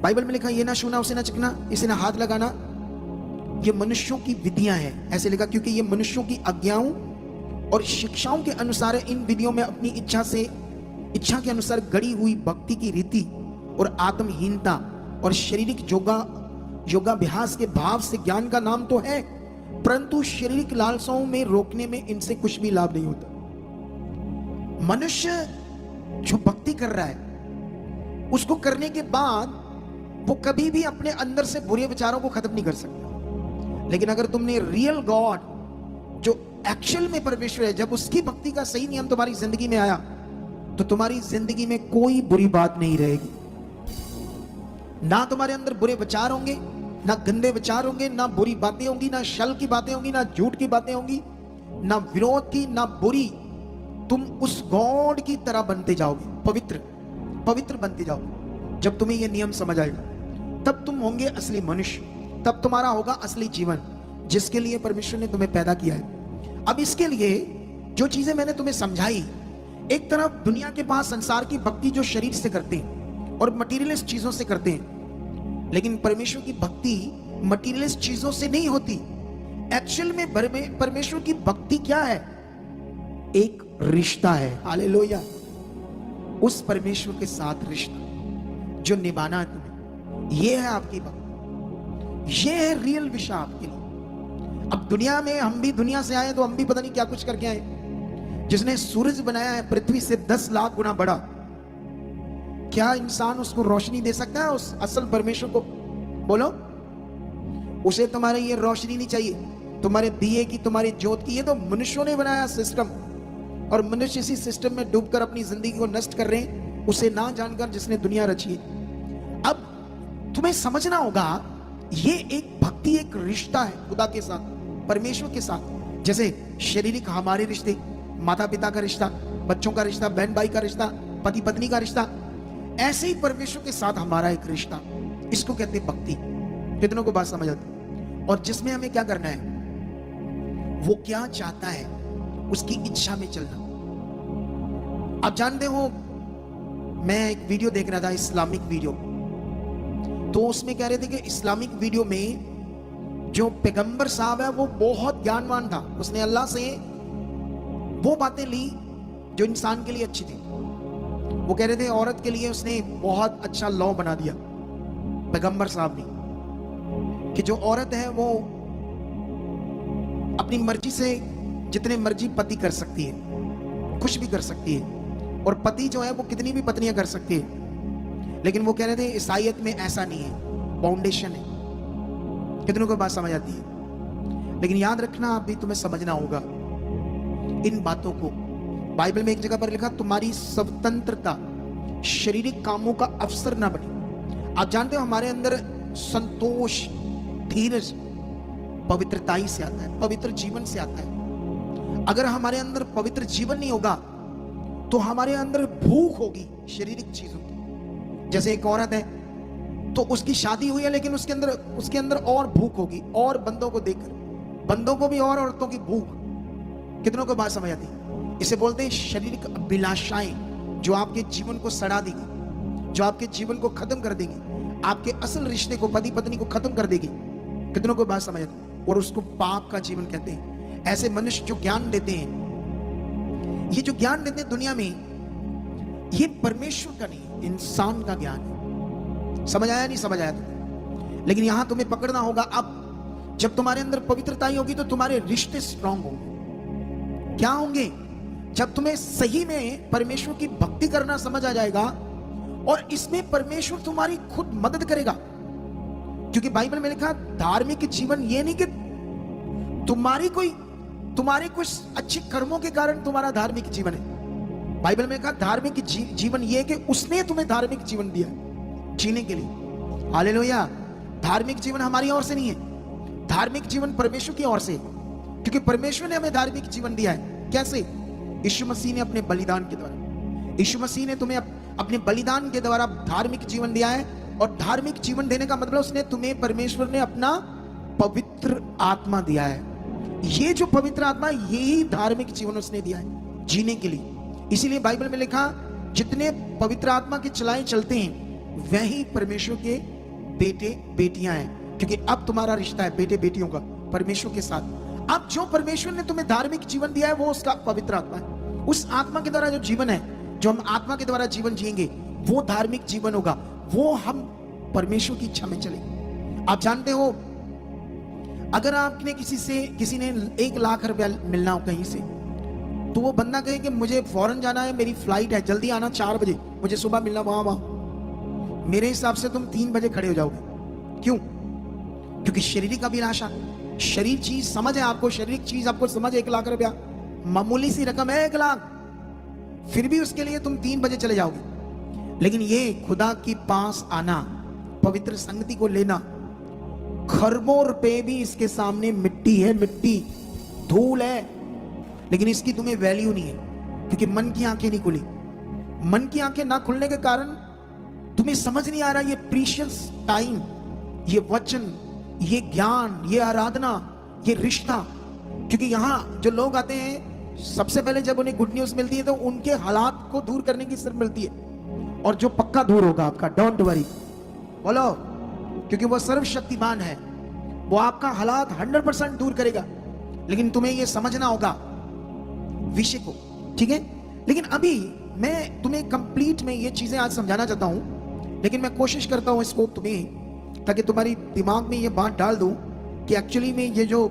बाइबल में लिखा, ये ना छूना, उसे ना चखना, इसे ना हाथ लगाना, ये मनुष्यों की विधियां हैं। ऐसे लिखा क्योंकि ये मनुष्यों की आज्ञाओं और शिक्षाओं के अनुसार, इन विधियों में अपनी इच्छा के अनुसार गढ़ी हुई भक्ति की रीति और आत्महीनता और शारीरिक योगाभ्यास के भाव से ज्ञान का नाम तो है, परंतु शारीरिक लालसाओं में रोकने में इनसे कुछ भी लाभ नहीं होता। मनुष्य जो भक्ति कर रहा है, उसको करने के बाद वो कभी भी अपने अंदर से बुरे विचारों को खत्म नहीं कर सकता। लेकिन अगर तुमने रियल गॉड, जो एक्चुअल में परमेश्वर है, जब उसकी भक्ति का सही नियम तुम्हारी जिंदगी में आया, तो तुम्हारी जिंदगी में कोई बुरी बात नहीं रहेगी। ना तुम्हारे अंदर बुरे विचार होंगे, ना गंदे विचार होंगे, ना बुरी बातें होंगी, ना छल की बातें होंगी, ना झूठ की बातें होंगी, ना विरोध की, ना बुरी। तुम उस गॉड की तरह बनते जाओगे, पवित्र बनते जाओगे। जब तुम्हें यह नियम समझ आएगा, तब तुम होंगे असली मनुष्य, तब तुम्हारा होगा असली जीवन, जिसके लिए परमेश्वर ने तुम्हें पैदा किया है। अब इसके लिए जो चीजें मैंने तुम्हें समझाई, एक तरफ दुनिया के पास संसार की भक्ति जो शरीर से करते हैं और मटीरियलिस्ट चीजों से करते हैं, लेकिन परमेश्वर की भक्ति मटीरियलिस्ट चीजों से नहीं होती। एक्चुअल में परमेश्वर की भक्ति क्या है? एक रिश्ता है। हालेलुया। उस परमेश्वर के साथ रिश्ता जो निभाना है तुम्हें। ये है आपकी भक्ति, ये है रियल विषय आपके लिए। अब दुनिया में हम भी दुनिया से आए तो हम भी पता नहीं क्या कुछ करके आए। जिसने सूरज बनाया है पृथ्वी से 10 लाख गुना बड़ा, क्या इंसान उसको रोशनी दे सकता है उस असल परमेश्वर को? बोलो। उसे तुम्हारे ये रोशनी नहीं चाहिए, तुम्हारे दिए की, तुम्हारी ज्योत की। ये तो मनुष्यों ने बनाया सिस्टम, और मनुष्य इसी सिस्टम में डूबकर अपनी जिंदगी को नष्ट कर रहे हैं, उसे ना जानकर जिसने दुनिया रची है। अब तुम्हें समझना होगा, ये एक भक्ति, एक रिश्ता है खुदा के साथ, परमेश्वर के साथ। जैसे शारीरिक हमारे रिश्ते, माता पिता का रिश्ता, बच्चों का रिश्ता, बहन भाई का रिश्ता, पति पत्नी का रिश्ता, ऐसे ही परमेश्वर के साथ हमारा एक रिश्ता, इसको कहते हैं भक्ति। कितनों को बात समझ आती? और जिसमें हमें क्या करना है, वो क्या चाहता है उसकी इच्छा में चलना। आप जानते हो, मैं एक वीडियो देख रहा था, इस्लामिक वीडियो, तो उसमें कह रहे थे कि इस्लामिक वीडियो में जो पैगंबर साहब है वो बहुत ज्ञानवान था। उसने अल्लाह से वो बातें ली जो इंसान के लिए अच्छी थी। वो कह रहे थे औरत के लिए उसने बहुत अच्छा लॉ बना दिया पैगंबर साहब ने, कि जो औरत है वो अपनी मर्जी से जितने मर्जी पति कर सकती है, कुछ भी कर सकती है, और पति जो है वो कितनी भी पत्नियां कर सकती है। लेकिन वो कह रहे थे ईसाईयत में ऐसा नहीं है, फाउंडेशन है। कितनों को बात समझ आती है? लेकिन याद रखना, अभी तुम्हें समझना होगा इन बातों को। बाइबल में एक जगह पर लिखा, तुम्हारी स्वतंत्रता शारीरिक कामों का अवसर ना बने। आप जानते हो हमारे अंदर संतोष, धीरज पवित्रता ही से आता है, पवित्र जीवन से आता है। अगर हमारे अंदर पवित्र जीवन नहीं होगा तो हमारे अंदर भूख होगी शारीरिक चीजों की। जैसे एक औरत है तो उसकी शादी हुई है, लेकिन उसके अंदर और भूख होगी, और बंदों को देखकर, बंदों को भी और औरतों की भूख। कितनों को बात समझ आती? इसे बोलते हैं शारीरिक अभिलाषाएं, जो आपके जीवन को सड़ा देगी, जो आपके जीवन को खत्म कर देगी, आपके असल रिश्ते को, पति पत्नी को खत्म कर देगी। कितनों को बात समझ आती? और उसको पाप का जीवन कहते हैं। ऐसे मनुष्य जो ज्ञान देते हैं, ये जो ज्ञान देते हैं दुनिया में, ये परमेश्वर का नहीं, इंसान का ज्ञान है। समझ आया? नहीं समझ आया तुम्हें? लेकिन यहां तुम्हें पकड़ना होगा। अब जब तुम्हारे अंदर पवित्रता होगी तो तुम्हारे रिश्ते स्ट्रांग होंगे। क्या होंगे? जब तुम्हें सही में परमेश्वर की भक्ति करना समझ आ जाएगा, और इसमें परमेश्वर तुम्हारी खुद मदद करेगा। क्योंकि बाइबल में लिखा, धार्मिक जीवन ये नहीं कि तुम्हारे कुछ अच्छे कर्मों के कारण तुम्हारा धार्मिक जीवन है। बाइबल में लिखा, धार्मिक जीवन ये कि उसने तुम्हें धार्मिक जीवन दिया जीने के लिए। हालेलुया। धार्मिक जीवन हमारी ओर से नहीं है, धार्मिक जीवन परमेश्वर की ओर से है। क्योंकि परमेश्वर ने हमें धार्मिक जीवन दिया है। कैसे? यीशु मसीह ने अपने बलिदान के द्वारा। यीशु मसीह ने तुम्हें अपने बलिदान के द्वारा धार्मिक जीवन दिया है। और धार्मिक जीवन देने का मतलब उसने तुम्हें, परमेश्वर ने अपना पवित्र आत्मा दिया है। ये जो पवित्र आत्मा, यही धार्मिक जीवन उसने दिया है जीने के लिए। इसीलिए बाइबल में लिखा, जितने पवित्र आत्मा के चलाए चलते हैं वही परमेश्वर के बेटे बेटियां हैं। क्योंकि अब तुम्हारा रिश्ता है बेटे बेटियों का परमेश्वर के साथ। अब जो परमेश्वर ने तुम्हें धार्मिक जीवन दिया है वो उसका पवित्र आत्मा है। उस आत्मा के द्वारा जो जीवन है, जो हम आत्मा के द्वारा जीवन जिएंगे, वो धार्मिक जीवन होगा। वो हम परमेश्वर की इच्छा में चलेंगे। आप जानते हो, अगर आपने किसी ने 1 लाख रुपया मिलना हो कहीं से, तो वो बंदा कहे कि मुझे फौरन जाना है, मेरी फ्लाइट है, जल्दी आना 4 बजे, मुझे सुबह मिलना वहां। मेरे हिसाब से तुम 3 बजे खड़े हो जाओगे। क्यों? क्योंकि शारीरिक अभिलाषा, शरीर चीज समझ है आपको, शारीरिक चीज आपको समझ है। 1 लाख रुपया मामूली सी रकम है, 1 लाख, फिर भी उसके लिए तुम 3 बजे चले जाओगे। लेकिन ये खुदा के पास आना, पवित्र संगति को लेना, खरबों रुपए भी इसके सामने मिट्टी है, मिट्टी, धूल है। लेकिन इसकी तुम्हें वैल्यू नहीं है, क्योंकि मन की आंखें नहीं खुली। मन की आंखें ना खुलने के कारण तुम्हें समझ नहीं आ रहा ये प्रीशियस टाइम, ये वचन, ये ज्ञान, ये आराधना, ये रिश्ता। क्योंकि यहां जो लोग आते हैं, सबसे पहले जब उन्हें गुड न्यूज मिलती है तो उनके हालात को दूर करने की सिर्फ मिलती है। और जो पक्का दूर होगा आपका, डोंट वरी, बोलो, क्योंकि वो सर्वशक्तिमान है, वो आपका हालात 100% दूर करेगा। लेकिन तुम्हें ये समझना होगा विषय को, ठीक है? लेकिन अभी मैं तुम्हें कंप्लीट में ये चीजें आज समझाना चाहता हूं, लेकिन मैं कोशिश करता हूं इसको तुम्हें ताकि तुम्हारी दिमाग में ये बात डाल दूं कि एक्चुअली में ये जो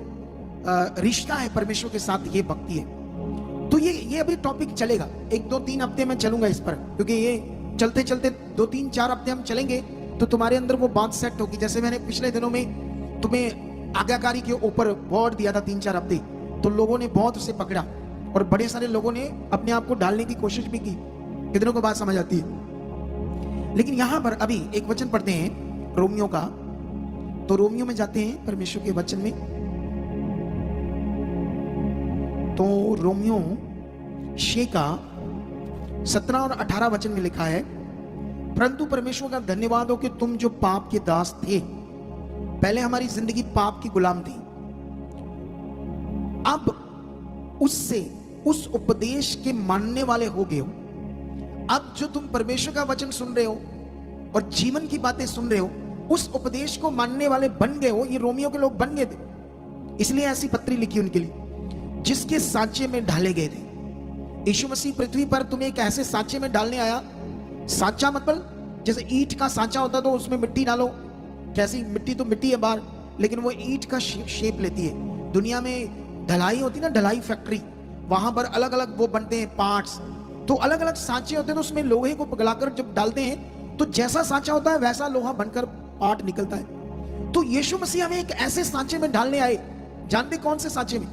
रिश्ता है परमेश्वर के साथ, ये भक्ति है। तो ये अभी टॉपिक चलेगा 1 2 3 हफ्ते में चलूंगा इस पर, क्योंकि ये चलते चलते 2 3 4 हफ्ते हम चलेंगे तो तुम्हारे अंदर वो बात सेट होगी। जैसे मैंने पिछले दिनों में तुम्हें आज्ञाकारी के ऊपर वर्ड दिया था 3 4 हफ्ते, तो लोगों ने बहुत उसे पकड़ा और बड़े सारे लोगों ने अपने आप को डालने की कोशिश भी की। कितनों को बात समझ आती है? लेकिन यहां पर अभी एक वचन पढ़ते हैं रोमियो का, तो रोमियो में जाते हैं परमेश्वर के वचन में। तो रोमियो 6 का 17 और 18 वचन में लिखा है, परंतु परमेश्वर का धन्यवाद हो कि तुम जो पाप के दास थे, पहले हमारी जिंदगी पाप की गुलाम थी, अब उससे उस उपदेश के मानने वाले हो गए हो। अब जो तुम परमेश्वर का वचन सुन रहे हो और जीवन की बातें सुन रहे हो, उस उपदेश को मानने वाले बन गए हो। ये रोमियो के लोग बन गए थे, इसलिए ऐसी पत्री लिखी उनके लिए, जिसके सांचे में ढाले गए थे। यीशु मसीह पृथ्वी पर तुम्हें एक ऐसे सांचे में डालने आया। सांचा मतलब जैसे ईंट का सांचा होता तो उसमें मिट्टी डालो, कैसी मिट्टी तो मिट्टी है बाहर, लेकिन वो ईंट का शेप लेती है। दुनिया में ढलाई होती ना, ढलाई फैक्ट्री, वहां पर अलग अलग वो बनते हैं पार्ट्स, तो अलग अलग सांचे होते हैं। तो उसमें लोहे को पिघलाकर जब डालते हैं तो जैसा सांचा होता है वैसा लोहा बनकर पार्ट निकलता है। तो यीशु मसीह हमें एक ऐसे सांचे में डालने आए। जानते कौन से सांचे में?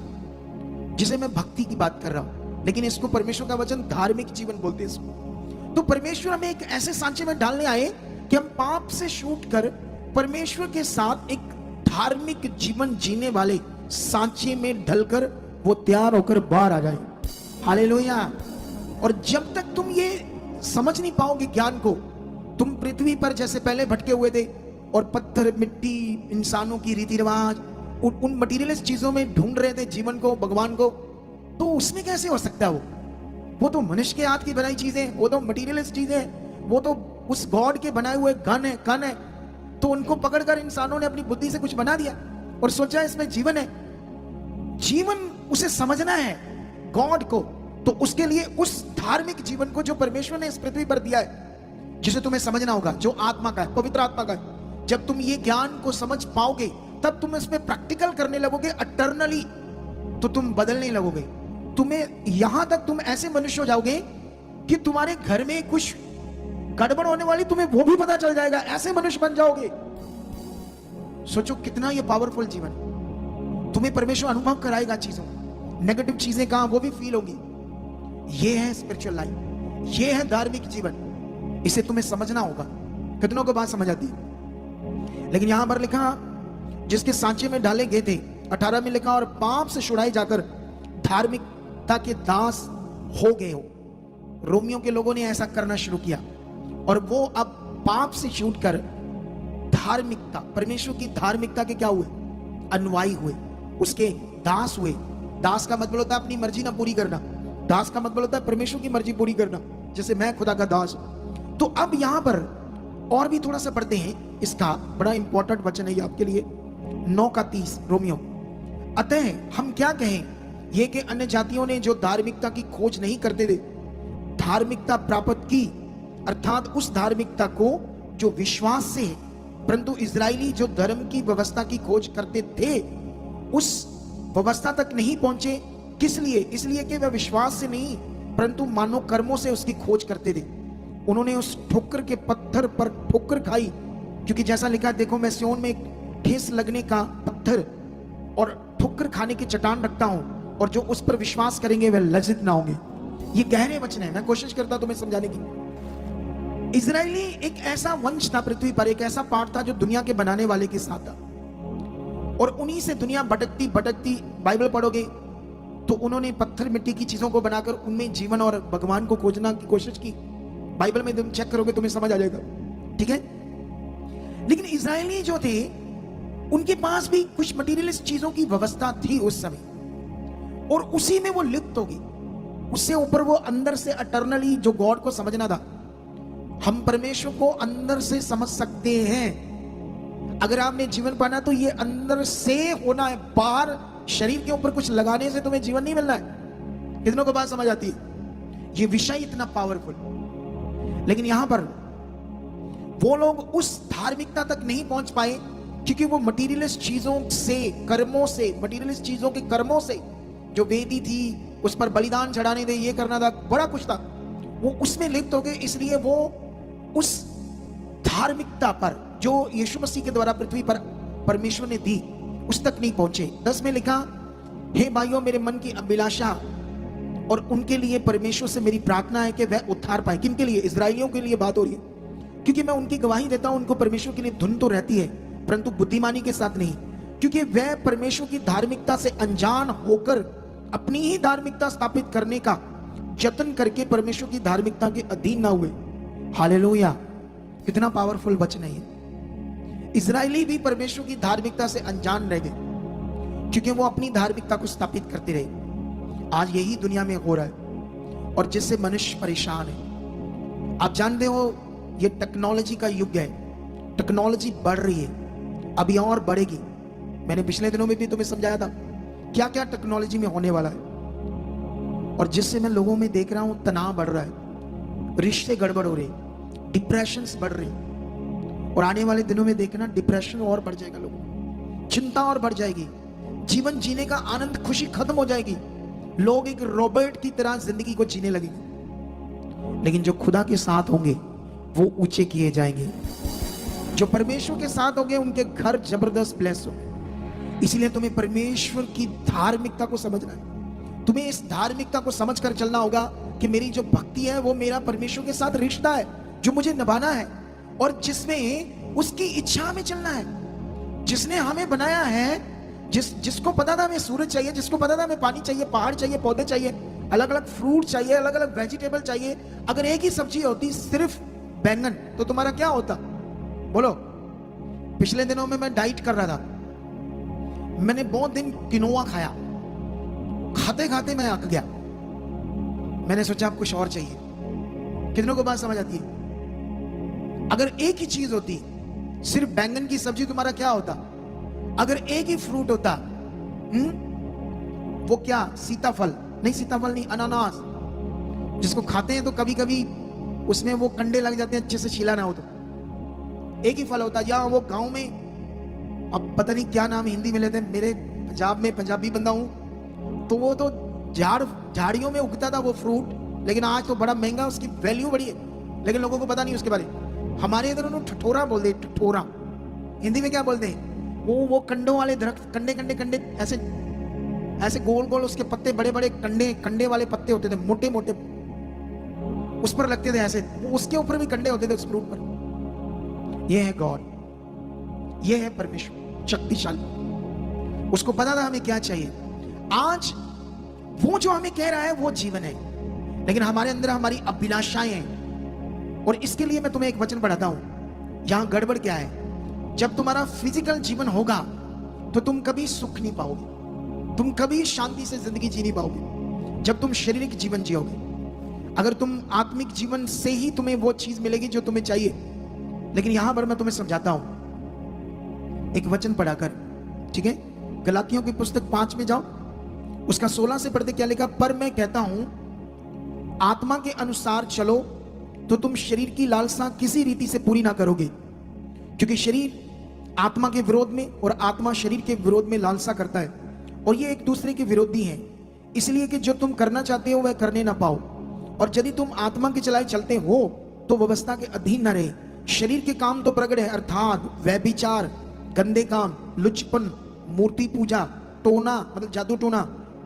जिसे मैं भक्ति की बात कर रहा हूं, लेकिन इसको परमेश्वर का वचन धार्मिक जीवन बोलते हैं इसको। तो परमेश्वर हमें एक ऐसे सांचे में डालने आए कि हम पाप से छूट कर परमेश्वर के साथ एक धार्मिक जीवन जीने वाले सांचे में ढलकर वो तैयार होकर बाहर आ जाए। हालेलुया। और जब तक तुम ये समझ नहीं पाओगे ज्ञान को, तुम पृथ्वी पर जैसे पहले भटके हुए थे और पत्थर, मिट्टी, इंसानों की रीति रिवाज, उन मटीरियलिस्ट चीजों में ढूंढ रहे थे जीवन को, भगवान को, तो उसमें कैसे हो सकता है? वो तो मनुष्य के हाथ की बनाई चीजें, वो तो मटीरियलिस्ट चीजें, वो तो उस गॉड के बनाए हुए गन है। तो उनको पकड़कर इंसानों ने अपनी बुद्धि से कुछ बना दिया और सोचा इसमें जीवन है। जीवन उसे समझना है गॉड को, तो उसके लिए उस धार्मिक जीवन को जो परमेश्वर ने इस पृथ्वी पर दिया है, जिसे तुम्हें समझना होगा, जो आत्मा का है, पवित्र आत्मा का है। जब तुम ये ज्ञान को समझ पाओगे तब तुम इसमें प्रैक्टिकल करने लगोगे अटर्नली, तो तुम बदलने लगोगे। तुम्हें यहां तक तुम ऐसे मनुष्य हो जाओगे कि तुम्हारे घर में कुछ गड़बड़ होने वाली तुम्हें वो भी पता चल जाएगा, ऐसे मनुष्य बन जाओगे। सोचो कितना ये पावरफुल जीवन। तुम्हें परमेश्वर अनुभव कराएगा चीजों, नेगेटिव चीजें कहां वो भी फील होगी। ये है स्पिरिचुअल लाइफ, ये है धार्मिक जीवन। इसे तुम्हें समझना होगा। कितनों को बात समझ आती है? लेकिन यहां पर लिखा जिसके सांचे में डाले गए थे, 18 में लिखा, और पाप से छुड़ाए जाकर धार्मिकता के दास हो गए हो। रोमियो के लोगों ने ऐसा करना शुरू किया और वो अब पाप से छूटकर धार्मिकता, परमेश्वर की धार्मिकता के क्या हुए? अनुयायी हुए, उसके दास हुए। दास का मतलब होता है अपनी मर्जी ना पूरी करना, दास का मतलब होता है परमेश्वर की मर्जी पूरी करना, जैसे मैं खुदा का दास। तो अब यहां पर और भी थोड़ा सा पढ़ते हैं, इसका बड़ा इंपॉर्टेंट वचन है ये आपके लिए, 9 का 30 रोमियो। अतः हम क्या कहें, ये कि अन्य जातियों ने जो धार्मिकता की खोज नहीं करते थे, धार्मिकता प्राप्त की, अर्थात उस धार्मिकता को जो विश्वास से है, परंतु इजरायली जो धर्म की व्यवस्था की खोज करते थे उस व्यवस्था तक नहीं पहुंचे। किस लिए? इसलिए कि वह विश्वास से नहीं परंतु मानव कर्मों से उसकी खोज करते थे। उन्होंने उस ठोकर के पत्थर पर ठोकर खाई, क्योंकि जैसा लिखा है, देखो मैं सिय्योन में एक ठेस लगने का पत्थर और ठोकर खाने की चट्टान रखता हूं, और जो उस पर विश्वास करेंगे वे लज्जित ना होंगे। ये गहरे वचन है, मैं कोशिश करता तुम्हें समझाने की। इजरायली एक ऐसा वंश था पृथ्वी पर, एक ऐसा पार्ट था जो दुनिया के बनाने वाले के साथ था, और उन्हीं से दुनिया भटकती भटकती, बाइबल पढ़ोगे तो उन्होंने पत्थर मिट्टी की चीजों को बनाकर उनमें जीवन और भगवान को खोजना की कोशिश की। बाइबल में तुम चेक करोगे तुम्हें समझ आ जाएगा, ठीक है। लेकिन इजरायली जो थे उनके पास भी कुछ मटीरियलिस्ट चीजों की व्यवस्था थी उस समय, और उसी में वो लिप्त होगी। उससे ऊपर वो अंदर से अटर्नली जो गॉड को समझना था। हम परमेश्वर को अंदर से समझ सकते हैं। अगर आपने जीवन पाना तो ये अंदर से होना है, बाहर शरीर के ऊपर कुछ लगाने से तुम्हें जीवन नहीं मिलना है। कितनों को बात समझ आती है? ये विषय इतना पावरफुल। लेकिन यहां पर वो लोग उस धार्मिकता तक नहीं पहुंच पाए क्योंकि वो मटीरियलिस्ट चीजों से, कर्मों से, मटीरियलिस्ट चीजों के कर्मों से, जो वेदी थी उस पर बलिदान चढ़ाने थे, ये करना था, बड़ा कुछ था, वो उसमें लिप्त हो गए। इसलिए वो उस धार्मिकता पर जो यीशु मसीह के द्वारा पृथ्वी पर परमेश्वर ने दी, उस तक नहीं पहुंचे। 10 में लिखा, हे भाइयों, मेरे मन की अभिलाषा और उनके लिए परमेश्वर से मेरी प्रार्थना है कि वह उद्धार पाए। किन के लिए? इजरायलियों के लिए बात हो रही है, क्योंकि मैं उनकी गवाही देता हूं, उनको परमेश्वर के लिए धुन तो रहती है परंतु बुद्धिमानी के साथ नहीं, क्योंकि वह परमेश्वर की धार्मिकता से अनजान होकर अपनी ही धार्मिकता स्थापित करने का जतन करके परमेश्वर की धार्मिकता के अधीन ना हुए। हालेलुया, कितना पावरफुल वचन है ये। इजरायली भी परमेश्वर की धार्मिकता से अनजान रह गए क्योंकि वो अपनी धार्मिकता को स्थापित करते रहे। आज यही दुनिया में हो रहा है और जिससे मनुष्य परेशान है। आप जानते हो ये टेक्नोलॉजी का युग है, टेक्नोलॉजी बढ़ रही है, अभी और बढ़ेगी। मैंने पिछले दिनों में भी तुम्हें समझाया था क्या क्या टेक्नोलॉजी में होने वाला है, और जिससे मैं लोगों में देख रहा हूं तनाव बढ़ रहा है, रिश्ते गड़बड़ हो रहे, डिप्रेशंस बढ़ रही, और आने वाले दिनों में देखना डिप्रेशन और बढ़ जाएगा, लोगों को चिंता और बढ़ जाएगी, जीवन जीने का आनंद, खुशी खत्म हो जाएगी, लोग एक रोबोट की तरह जिंदगी को जीने लगेंगे। लेकिन जो खुदा के साथ होंगे वो ऊंचे किए जाएंगे, जो परमेश्वर के साथ होंगे उनके घर जबरदस्त ब्लेस होंगे। इसलिए तुम्हें परमेश्वर की धार्मिकता को समझना है, तुम्हें इस धार्मिकता को समझकर चलना होगा कि मेरी जो भक्ति है वो मेरा परमेश्वर के साथ रिश्ता है जो मुझे निभाना है, और जिसमें उसकी इच्छा में चलना है, जिसने हमें बनाया है, जिसको पता था हमें सूरज चाहिए, जिसको पता था हमें पानी चाहिए, पहाड़ चाहिए, पौधे चाहिए, अलग अलग फ्रूट चाहिए, अलग अलग वेजिटेबल चाहिए। अगर एक ही सब्जी होती सिर्फ बैंगन, तो तुम्हारा क्या होता? बोलो। पिछले दिनों में मैं डाइट कर रहा था, मैंने बहुत दिन किनोआ खाया, खाते खाते मैं अक गया, मैंने सोचा अब कुछ और चाहिए। कितनों को बात समझ आती है? अगर एक ही चीज होती, सिर्फ बैंगन की सब्जी, तुम्हारा क्या होता? अगर एक ही फ्रूट होता, वो क्या? सीताफल नहीं, सीताफल नहीं, अनानास, जिसको खाते हैं तो कभी कभी उसमें वो कंडे लग जाते हैं, अच्छे से छीला ना हो तो। एक ही फल होता। या वो गांव में, अब पता नहीं क्या नाम हिंदी में लेते हैं, मेरे पंजाब में पंजाबी बंदा हूं, तो वो तो झाड़ियों में उगता था वो फ्रूट, लेकिन आज तो बड़ा महंगा, उसकी वैल्यू बड़ी है, लेकिन लोगों को पता नहीं उसके बारे में। हमारे इधर उन्होंने ठठोरा बोलते, ठठोरा हिंदी में क्या बोलते हैं? वो कंडों वाले दरख्त, कंडे कंडे कंडे, ऐसे ऐसे गोल गोल, उसके पत्ते बड़े बड़े, कंडे वाले पत्ते होते थे, मोटे मोटे, उस पर लगते थे ऐसे, उसके ऊपर भी कंडे होते थे उस फ्रूट पर। ये है गॉड, ये है परमेश्वर शक्तिशाली, उसको पता था हमें क्या चाहिए। आज वो जो हमें कह रहा है वो जीवन है, लेकिन हमारे अंदर हमारी अभिलाषाएं हैं। और इसके लिए मैं तुम्हें एक वचन पढ़ाता हूं। यहां गड़बड़ क्या है? जब तुम्हारा फिजिकल जीवन होगा तो तुम कभी सुख नहीं पाओगे, तुम कभी शांति से जिंदगी जी नहीं पाओगे जब तुम शारीरिक जीवन जियोगे। अगर तुम आत्मिक जीवन से ही तुम्हें वो चीज मिलेगी जो तुम्हें चाहिए। लेकिन यहां पर मैं तुम्हें समझाता हूं एक वचन पढ़ाकर, ठीक है? गलातियों की पुस्तक 5 में जाओ, उसका 16 से पढ़ते क्या लिखा? पर मैं कहता हूं आत्मा के अनुसार चलो तो तुम शरीर की लालसा किसी रीति से पूरी ना करोगे, क्योंकि शरीर आत्मा के विरोध में और आत्मा शरीर के विरोध में लालसा करता है, और ये एक दूसरे के विरोधी हैं, इसलिए कि जो तुम करना चाहते हो वह करने ना पाओ। और यदि तुम आत्मा के चलाए चलते हो तो व्यवस्था के अधीन न रहे। शरीर के काम तो प्रगट है, अर्थात व्यभिचार, गंदे काम, लुचपन, मूर्ति पूजा, टोना मतलब जादू टोना,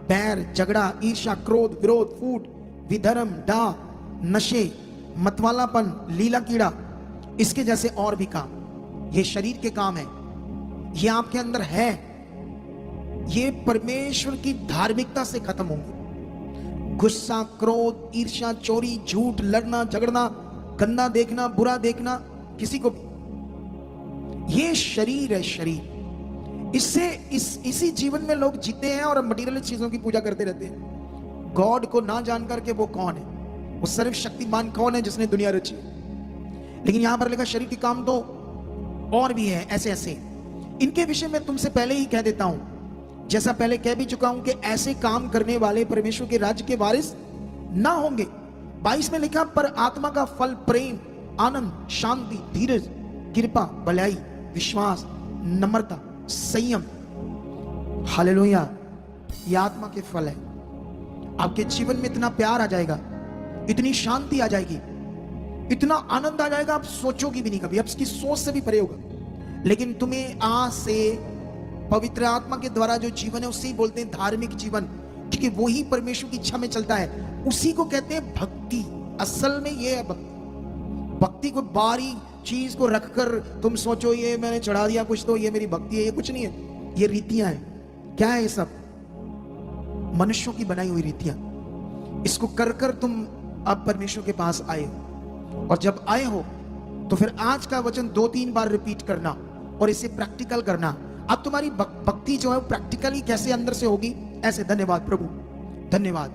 बैर, झगड़ा, ईर्ष्या, क्रोध, विरोध, फूट, विधर्म, डाह, नशे, मतवालापन, लीला कीड़ा, इसके जैसे और भी काम। ये शरीर के काम है, ये आपके अंदर है, ये परमेश्वर की धार्मिकता से खत्म होंगे। गुस्सा, क्रोध, ईर्ष्या, चोरी, झूठ, लड़ना, झगड़ना, गंदा देखना, बुरा देखना किसी को भी, ये शरीर है, शरीर। इससे इसी जीवन में लोग जीते हैं और मटीरियल चीजों की पूजा करते रहते हैं, गॉड को ना जानकर के वो कौन है, वो सर्वशक्तिमान कौन है जिसने दुनिया रची। लेकिन यहां पर लिखा शरीर के काम तो और भी है, ऐसे ऐसे। इनके विषय में तुमसे पहले ही कह देता हूं, जैसा पहले कह भी चुका हूं कि ऐसे काम करने वाले परमेश्वर के राज्य के वारिस ना होंगे। 22 में लिखा पर आत्मा का फल प्रेम, आनंद, शांति, धीरज, कृपा, भलाई, विश्वास, नम्रता, संयम। हालेलुया। ये आत्मा के फल है। आपके जीवन में इतना प्यार आ जाएगा, इतनी शांति आ जाएगी, इतना आनंद आ जाएगा, आप सोचोगे भी नहीं कभी, आपकी सोच से भी परे होगा। लेकिन तुम्हें आज से पवित्र आत्मा के द्वारा जो जीवन है उसे ही बोलते हैं धार्मिक जीवन, क्योंकि वो ही परमेश्वर की इच्छा में चलता है। उसी को कहते हैं भक्ति। असल में ये है भक्ति। भक्ति को बाहरी चीज को रखकर तुम सोचो ये मैंने चढ़ा दिया कुछ तो ये मेरी भक्ति है, ये कुछ नहीं है। ये रीतियां हैं। क्या है ये सब? मनुष्यों की बनाई हुई रीतियां। इसको कर कर तुम अब परमेश्वर के पास आए हो, और जब आए हो तो फिर आज का वचन 2-3 बार रिपीट करना और इसे प्रैक्टिकल करना। अब तुम्हारी भक्ति जो है प्रैक्टिकली कैसे अंदर से होगी, ऐसे। धन्यवाद प्रभु, धन्यवाद,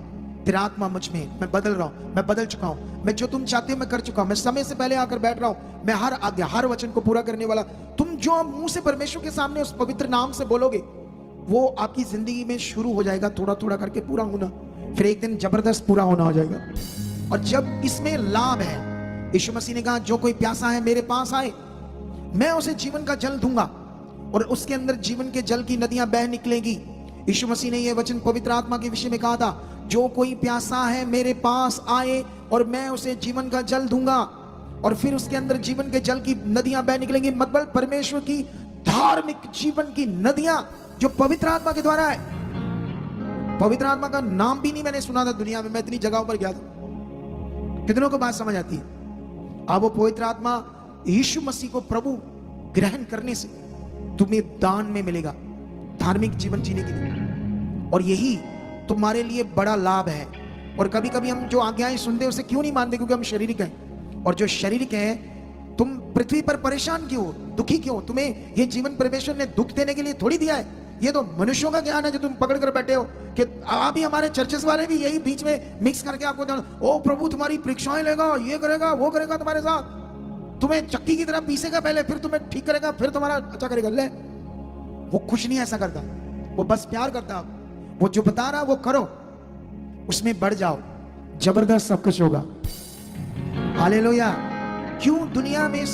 तेरा आत्मा मुझ में, मैं बदल रहा हूं, मैं बदल चुका हूं, मैं जो तुम चाहते हो मैं कर चुका हूं, मैं समय से पहले आकर बैठ रहा हूं, मैं हर आज्ञा हर वचन को पूरा करने वाला। तुम जो मुंह से परमेश्वर के सामने उस पवित्र नाम से बोलोगे वो आपकी जिंदगी में शुरू हो जाएगा, थोड़ा थोड़ा करके पूरा होना, फिर एक दिन जबरदस्त पूरा होना हो जाएगा। और जब इसमें लाभ है, यीशु मसीह ने कहा जो कोई प्यासा है मेरे पास आए, मैं उसे जीवन का जल दूंगा और उसके अंदर जीवन के जल की नदियां बह निकलेगी। यीशु मसीह ने यह वचन पवित्र आत्मा के विषय में कहा था, जो कोई प्यासा है मेरे पास आए और मैं उसे जीवन का जल दूंगा, और फिर उसके अंदर जीवन के जल की नदियां बह निकलेंगी। मतलब परमेश्वर की धार्मिक जीवन की नदियां जो पवित्र आत्मा के द्वारा है। पवित्र आत्मा का नाम भी नहीं मैंने सुना था दुनिया में, मैं इतनी जगहों पर गया था। कितनों को बात समझ आती है? अब वो पवित्र आत्मा यीशु मसीह को प्रभु ग्रहण करने से तुम्हें दान में मिलेगा धार्मिक जीवन जीने के लिए, और यही तुम्हारे लिए बड़ा लाभ है। और कभी कभी हम जो आज्ञाएं सुनते हैं उसे क्यों नहीं मानते? क्योंकि हम शारीरिक हैं, और जो शारीरिक है तुम पृथ्वी पर परेशान क्यों, दुखी क्यों? तुम्हें ये जीवन परमेश्वर ने दुख देने के लिए थोड़ी दिया है। ये तो मनुष्यों का ज्ञान है जो तुम पकड़ कर बैठे हो कि अभी हमारे चर्चेस वाले भी यही बीच में मिक्स करके आपको ओ प्रभु तुम्हारी परीक्षाएं लेगा, ये करेगा वो करेगा तुम्हारे साथ, तुम्हें चक्की की तरह पीसेगा पहले, फिर तुम्हें ठीक करेगा, फिर तुम्हारा अच्छा करेगा। ले, वो कुछ नहीं ऐसा करता, वो बस प्यार करता। वो जो बता रहा वो करो, उसमें बढ़ जाओ, जबरदस्त सब कुछ होगा। हालेलुया। क्यों दुनिया में